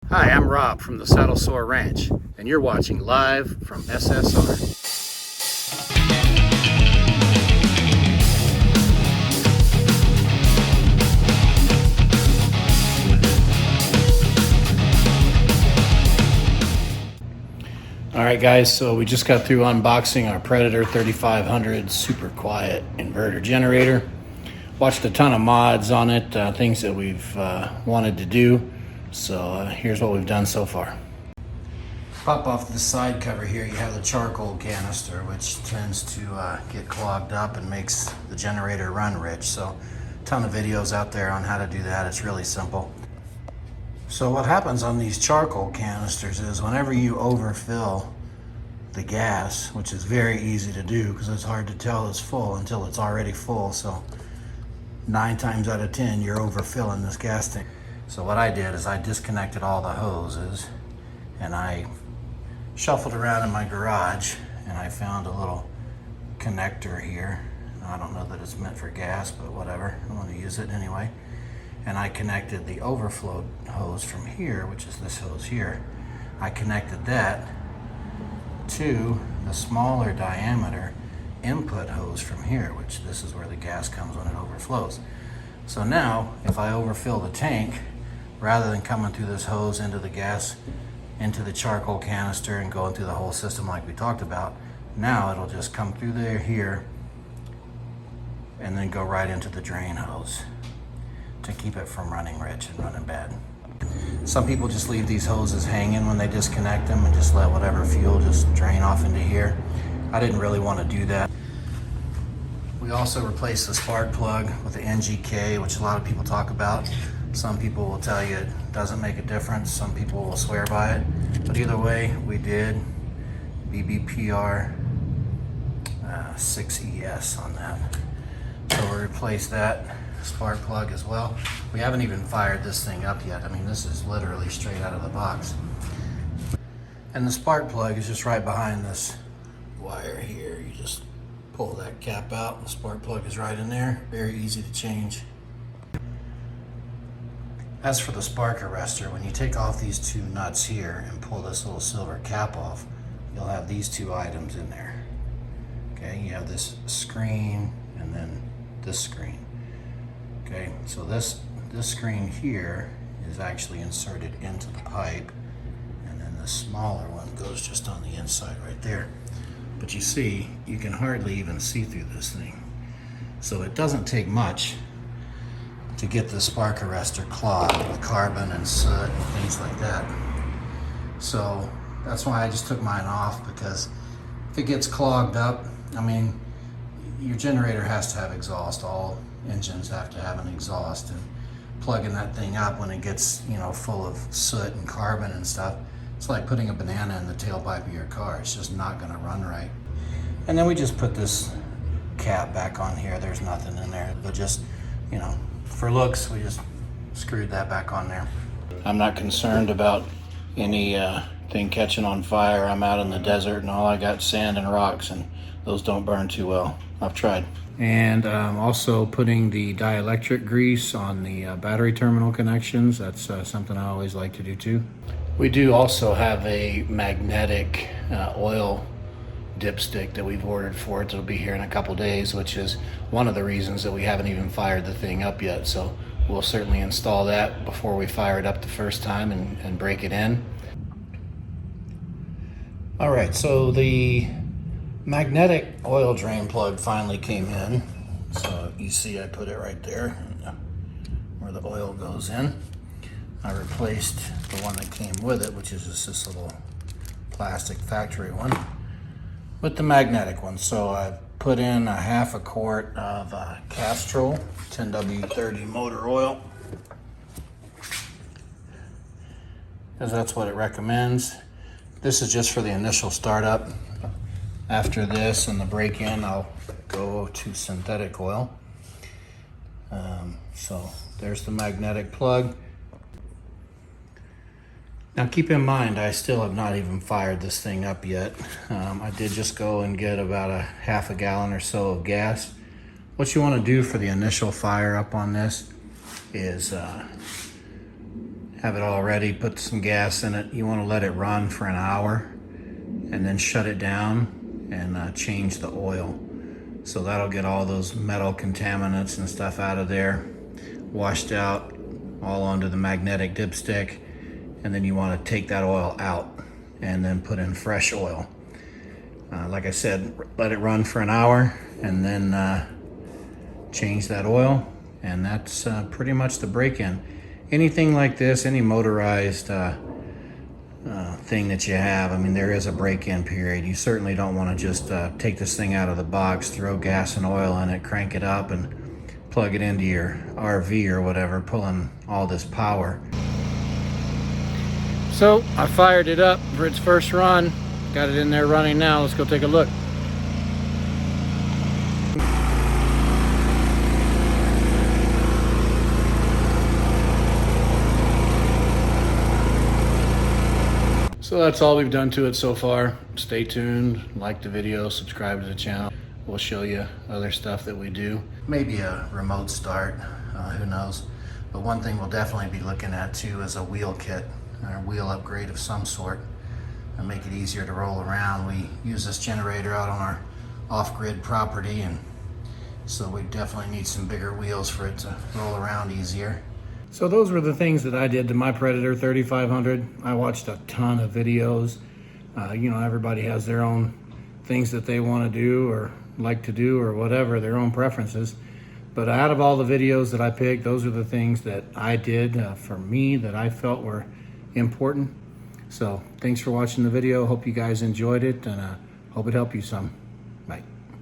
Hi, I'm Rob from the Saddle Sore Ranch, and you're watching live from SSR. Alright guys, so we just got through unboxing our Predator 3500 super quiet inverter generator. Watched a ton of mods on it, things that we've wanted to do. So here's what we've done so far. Pop off the side cover here, you have the charcoal canister, which tends to get clogged up and makes the generator run rich. So a ton of videos out there on how to do that. It's really simple. So what happens on these charcoal canisters is whenever you overfill the gas, which is very easy to do because it's hard to tell it's full until it's already full. So 9 times out of 10, you're overfilling this gas tank. So what I did is I disconnected all the hoses and I shuffled around in my garage and I found a little connector here. I don't know that it's meant for gas, but whatever, I'm going to use it anyway. And I connected the overflow hose from here, which is this hose here. I connected that to the smaller diameter input hose from here, which this is where the gas comes when it overflows. So now if I overfill the tank, rather than coming through this hose into the gas, into the charcoal canister and going through the whole system like we talked about, now it'll just come through there here and then go right into the drain hose to keep it from running rich and running bad. Some people just leave these hoses hanging when they disconnect them and just let whatever fuel just drain off into here. I didn't really want to do that. We also replaced the spark plug with the NGK, which a lot of people talk about. Some people will tell you it doesn't make a difference. Some people will swear by it. But either way, we did BBPR 6ES on that. So we replaced that spark plug as well. We haven't even fired this thing up yet. I mean, this is literally straight out of the box. And the spark plug is just right behind this wire here. You just pull that cap out, the spark plug is right in there. Very easy to change. As for the spark arrestor, when you take off these 2 nuts here and pull this little silver cap off, you'll have these 2 items in there. Okay, you have this screen and then this screen. Okay, so this screen here is actually inserted into the pipe, and then the smaller one goes just on the inside right there. But you see, you can hardly even see through this thing. So it doesn't take much to get the spark arrestor clogged with carbon and soot and things like that. So that's why I just took mine off, because if it gets clogged up, I mean, your generator has to have exhaust. All engines have to have an exhaust, and plugging that thing up when it gets, you know, full of soot and carbon and stuff, it's like putting a banana in the tailpipe of your car. It's just not going to run right. And then we just put this cap back on here. There's nothing in there, but just, you know, for looks, we just screwed that back on there. I'm not concerned about anything catching on fire. I'm out in the desert and all I got sand and rocks, and those don't burn too well. I've tried. And also putting the dielectric grease on the battery terminal connections. That's something I always like to do too. We do also have a magnetic oil dipstick that we've ordered for it. It'll be here in a couple days, which is one of the reasons that we haven't even fired the thing up yet. So we'll certainly install that before we fire it up the first time and break it in. All right, so the magnetic oil drain plug finally came in. So you see I put it right there where the oil goes in. I replaced the one that came with it, which is just this little plastic factory one, with the magnetic one. So I put in a half a quart of Castrol 10W30 motor oil, because that's what it recommends. This is just for the initial startup. After this and the break-in, I'll go to synthetic oil. So there's the magnetic plug. Now keep in mind, I still have not even fired this thing up yet. I did just go and get about a half a gallon or so of gas. What you want to do for the initial fire up on this is have it all ready, put some gas in it. You want to let it run for an hour and then shut it down and change the oil. So that'll get all those metal contaminants and stuff out of there, washed out all onto the magnetic dipstick. And then you want to take that oil out and then put in fresh oil. Like I said, let it run for an hour and then change that oil, and that's pretty much the break-in. Anything like this, any motorized thing that you have, I mean, there is a break-in period. You certainly don't want to just take this thing out of the box, throw gas and oil in it, crank it up, and plug it into your RV or whatever, pulling all this power. So I fired it up for its first run. Got it in there running now. Let's go take a look. So that's all we've done to it so far. Stay tuned, like the video, subscribe to the channel. We'll show you other stuff that we do. Maybe a remote start, who knows. But one thing we'll definitely be looking at too is a wheel kit, or a wheel upgrade of some sort, and make it easier to roll around. We use this generator out on our off-grid property, and so we definitely need some bigger wheels for it to roll around easier. So those were the things that I did to my Predator 3500. I watched a ton of videos. You know, everybody has their own things that they want to do or like to do or whatever, their own preferences. But out of all the videos that I picked, those are the things that I did for me that I felt were important. So thanks for watching the video. Hope you guys enjoyed it, and hope it helped you some.